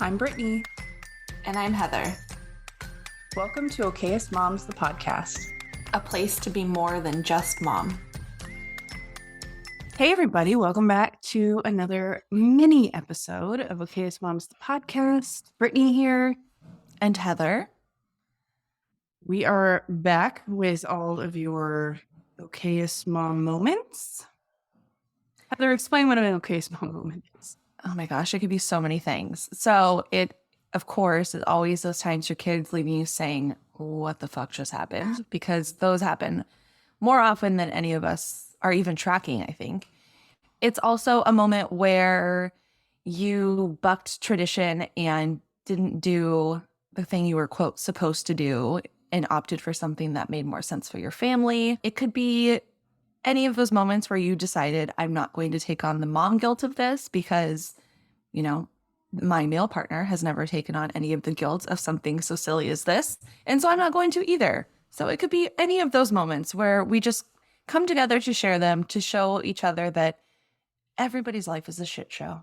I'm Brittany. And I'm Heather. Welcome to Okayest Moms, the podcast. A place to be more than just mom. Hey, everybody. Welcome back to another mini episode of Okayest Moms, the podcast. Brittany here. And Heather. We are back with all of your Okayest Mom moments. Heather, explain what an Okayest Mom moment is. Oh my gosh, it could be so many things. So it, of course, is always those times your kids leaving you saying, what the fuck just happened? Because those happen more often than any of us are even tracking, I think. It's also a moment where you bucked tradition and didn't do the thing you were, quote, supposed to do and opted for something that made more sense for your family. It could be any of those moments where you decided, I'm not going to take on the mom guilt of this because, you know, my male partner has never taken on any of the guilt of something so silly as this. And so I'm not going to either. So it could be any of those moments where we just come together to share them, to show each other that everybody's life is a shit show.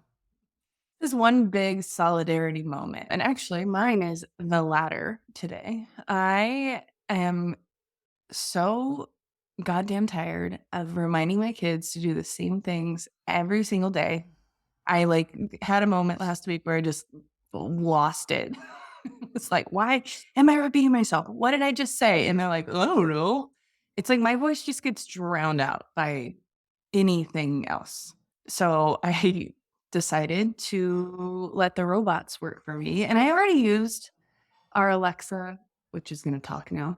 This is one big solidarity moment. And actually, mine is the latter today. I am so goddamn tired of reminding my kids to do the same things every single day. I had a moment last week where I just lost it. It's like, why am I repeating myself? What did I just say? And they're like, I don't know. It's like my voice just gets drowned out by anything else. So I decided to let the robots work for me. And I already used our Alexa, which is going to talk now,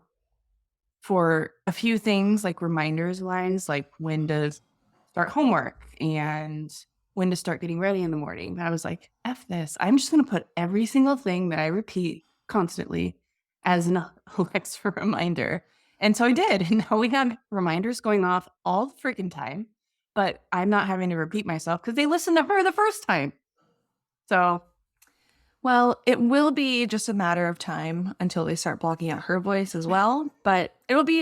for a few things like reminders lines, like when to start homework and when to start getting ready in the morning. I was like, F this. I'm just going to put every single thing that I repeat constantly as an Alexa reminder. And so I did. And now we have reminders going off all the freaking time, but I'm not having to repeat myself because they listened to her the first time. So, well, it will be just a matter of time until they start blocking out her voice as well. But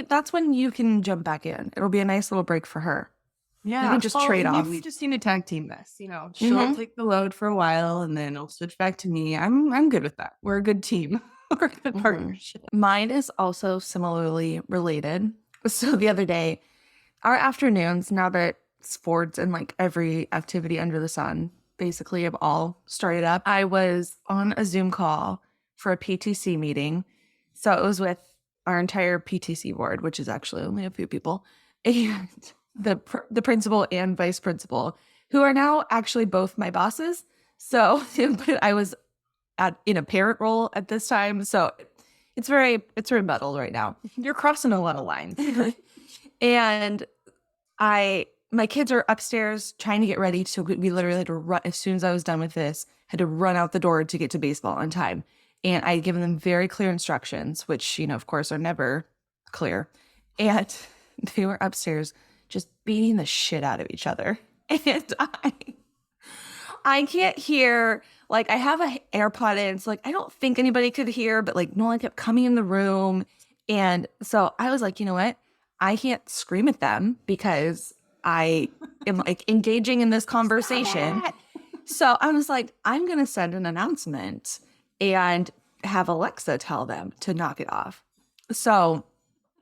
that's when you can jump back in. It'll be a nice little break for her. yeah, you can just trade off. We just need to tag team this. She'll take the load for a while and then it'll switch back to me. I'm good with that. We're a good team. We're a good partnership. Mine is also similarly related. So the other day, our afternoons, now that sports and like every activity under the sun basically have all started up, I was on a Zoom call for a PTC meeting. So it was with our entire PTC board, which is actually only a few people, and the principal and vice principal, who are now actually both my bosses. So I was in a parent role at this time. So it's very muddled right now. You're crossing a lot of lines. And my kids are upstairs trying to get ready. So we literally had to run, as soon as I was done with this, had to run out the door to get to baseball on time. And I had given them very clear instructions, which, of course, are never clear. And they were upstairs just beating the shit out of each other. And I can't hear, like, I have an AirPod in, so like I don't think anybody could hear, but like no one kept coming in the room. And so I was like, you know what? I can't scream at them because I am like engaging in this conversation. So I was like, I'm going to send an announcement and have Alexa tell them to knock it off. So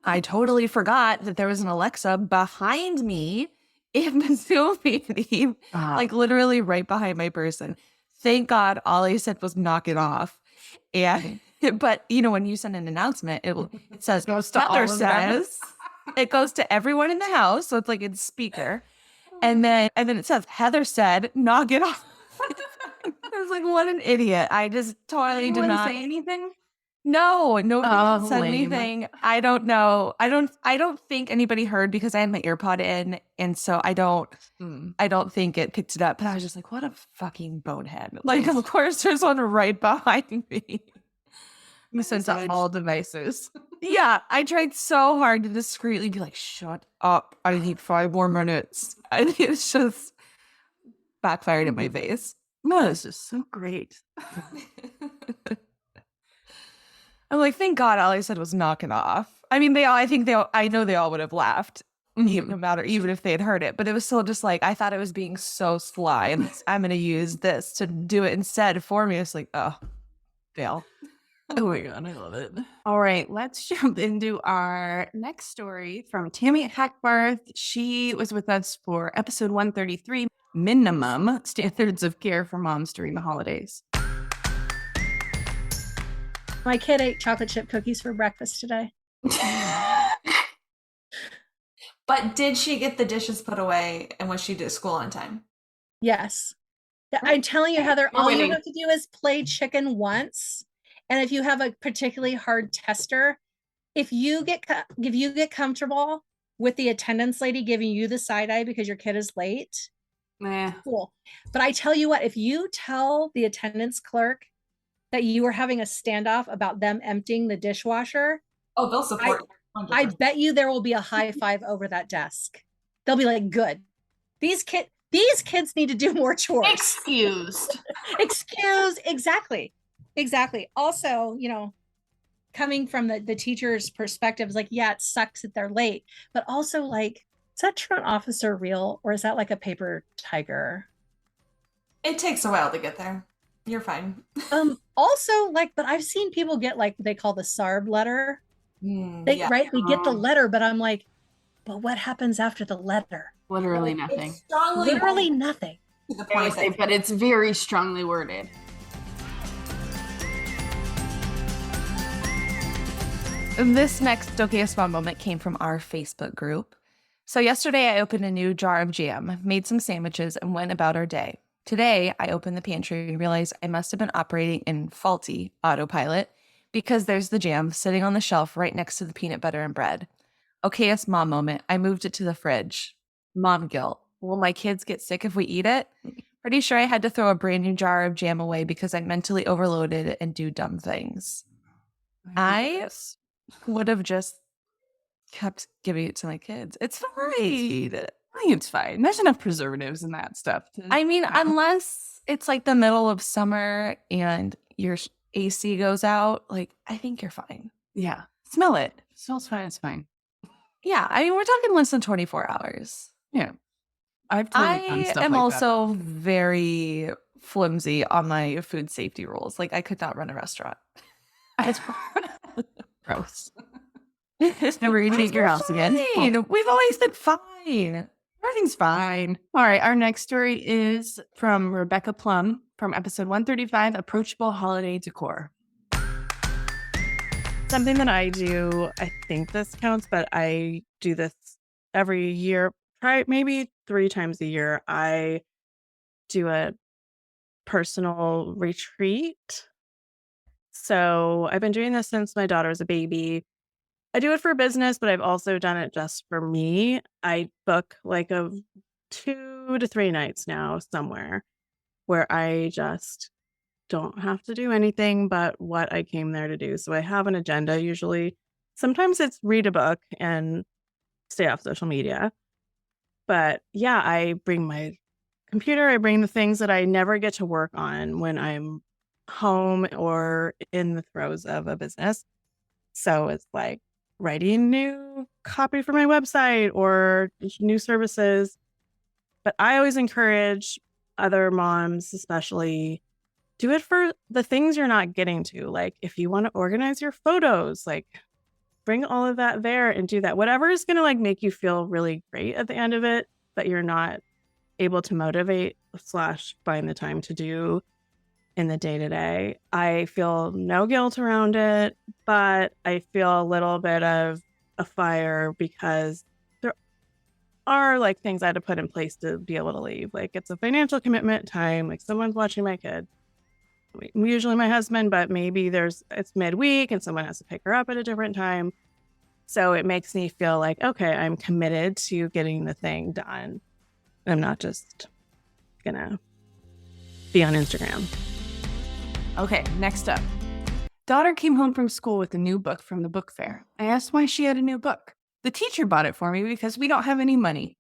I totally forgot that there was an Alexa behind me in the Zoom meeting, like literally right behind my person. Thank God all I said was knock it off. And but when you send an announcement, it says Heather says it goes to everyone in the house. So it's like it's speaker. And then it says Heather said knock it off. I was like, what an idiot. I just totally did not say anything. No, nobody said lame. anything. I don't know. I don't think anybody heard because I had my AirPod in, and so I don't think it picked it up. But I was just like, what a fucking bonehead. Like, of course, there's one right behind me. You sent out all devices. Yeah, I tried so hard to discreetly be like, shut up. I need 5 more minutes. And it's just backfired in my face. No, this is so great. I'm like, thank God all I said was knock it off. I mean, I know they all would have laughed even no matter even if they had heard it. But it was still just like I thought it was being so sly and I'm gonna use this to do it instead for me. It's like, oh, fail. Oh my God, I love it. All right, let's jump into our next story from Tammy Hackbarth. She was with us for episode 133, Minimum Standards of Care for Moms During the Holidays. My kid ate chocolate chip cookies for breakfast today. But did she get the dishes put away and was she to school on time? Yes. I'm telling you, Heather, You're all you winning. have to do is play chicken once. And if you have a particularly hard tester, if you get comfortable with the attendance lady giving you the side eye because your kid is late, Nah. cool. But I tell you what, if you tell the attendance clerk that you are having a standoff about them emptying the dishwasher, Oh, they'll support you. I 100%. bet you there will be a high five over that desk. They'll be like, good. These kids need to do more chores. Excused. Exactly. Also, coming from the teacher's perspective, is like, yeah, it sucks that they're late, but also like, is that truant officer real or is that like a paper tiger? It takes a while to get there. You're fine. Also, like, but I've seen people get like they call the SARB letter. They Yeah. they get the letter, but I'm like, but what happens after the letter? Literally nothing. It's strongly Literally nothing. to the I would point say, that but it's very strongly worded. this next Okayest Mom moment came from our Facebook group. So yesterday I opened a new jar of jam, made some sandwiches, and went about our day. Today I opened the pantry and realized I must have been operating in faulty autopilot because there's the jam sitting on the shelf right next to the peanut butter and bread. Okayest mom moment. I moved it to the fridge. Mom guilt. Will my kids get sick if we eat it? Pretty sure I had to throw a brand new jar of jam away because I mentally overloaded it and do dumb things. I would have just kept giving it to my kids. It's fine. I think it's fine. There's enough preservatives in that stuff. I mean, unless it's like the middle of summer and your AC goes out, like I think you're fine. Yeah. Smell it. It smells fine. It's fine. Yeah, I mean, we're talking less than 24 hours. Yeah. I've totally done I stuff am like also very flimsy on my food safety rules. Like I could not run a restaurant. that. Gross. Never eating at your house again. Fine. We've always been fine. Everything's fine. All right. Our next story is from Rebecca Plum from episode 135, Approachable Holiday Decor. Something that I do, I think this counts, but I do this every year, maybe 3 times a year. I do a personal retreat. So I've been doing this since my daughter was a baby. I do it for business, but I've also done it just for me. I book like 2 to 3 nights now somewhere where I just don't have to do anything but what I came there to do. So I have an agenda usually. Sometimes it's read a book and stay off social media. But yeah, I bring my computer, I bring the things that I never get to work on when I'm home or in the throes of a business. So it's like writing new copy for my website or new services. But I always encourage other moms, especially, do it for the things you're not getting to. Like if you want to organize your photos, like bring all of that there and do that. Whatever is going to like make you feel really great at the end of it, but you're not able to motivate / find the time to do in the day-to-day. I feel no guilt around it, but I feel a little bit of a fire because there are like things I had to put in place to be able to leave. Like it's a financial commitment, time, like someone's watching my kid. Usually my husband, but maybe it's midweek and someone has to pick her up at a different time. So it makes me feel like, okay, I'm committed to getting the thing done. I'm not just gonna be on Instagram. Okay, next up. Daughter came home from school with a new book from the book fair. I asked why she had a new book. The teacher bought it for me because we don't have any money.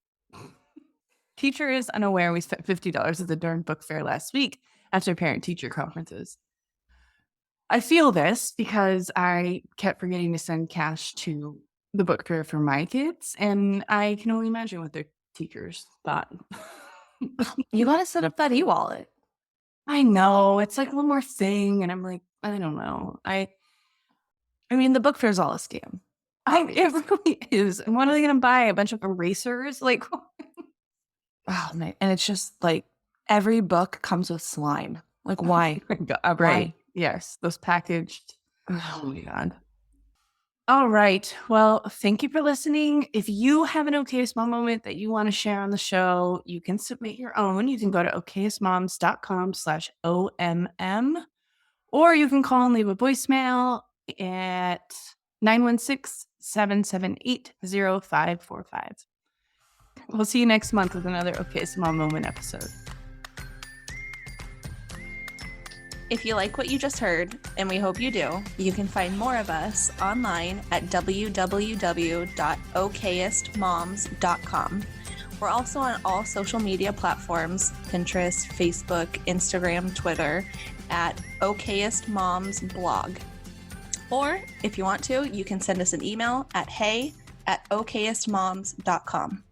Teacher is unaware we spent $50 at the darn book fair last week after parent-teacher conferences. I feel this because I kept forgetting to send cash to the book fair for my kids, and I can only imagine what their teachers thought. You got to set up that e-wallet. I know, it's like one more thing, and I'm like, I don't know. I mean, the book fair is all a scam. It really is. And what are they gonna buy? A bunch of erasers? Like, Oh, man. And it's just like every book comes with slime. Like, why? right. Why? Yes, those packaged. Oh my God. All right. Well, thank you for listening. If you have an Okayest Mom moment that you want to share on the show, you can submit your own. You can go to okayestmoms.com/OMM, or you can call and leave a voicemail at 916-778-0545. We'll see you next month with another Okayest Mom moment episode. If you like what you just heard, and we hope you do, you can find more of us online at www.okayestmoms.com. We're also on all social media platforms, Pinterest, Facebook, Instagram, Twitter, at Okayest Moms Blog. Or if you want to, you can send us an email at hey@okayestmoms.com.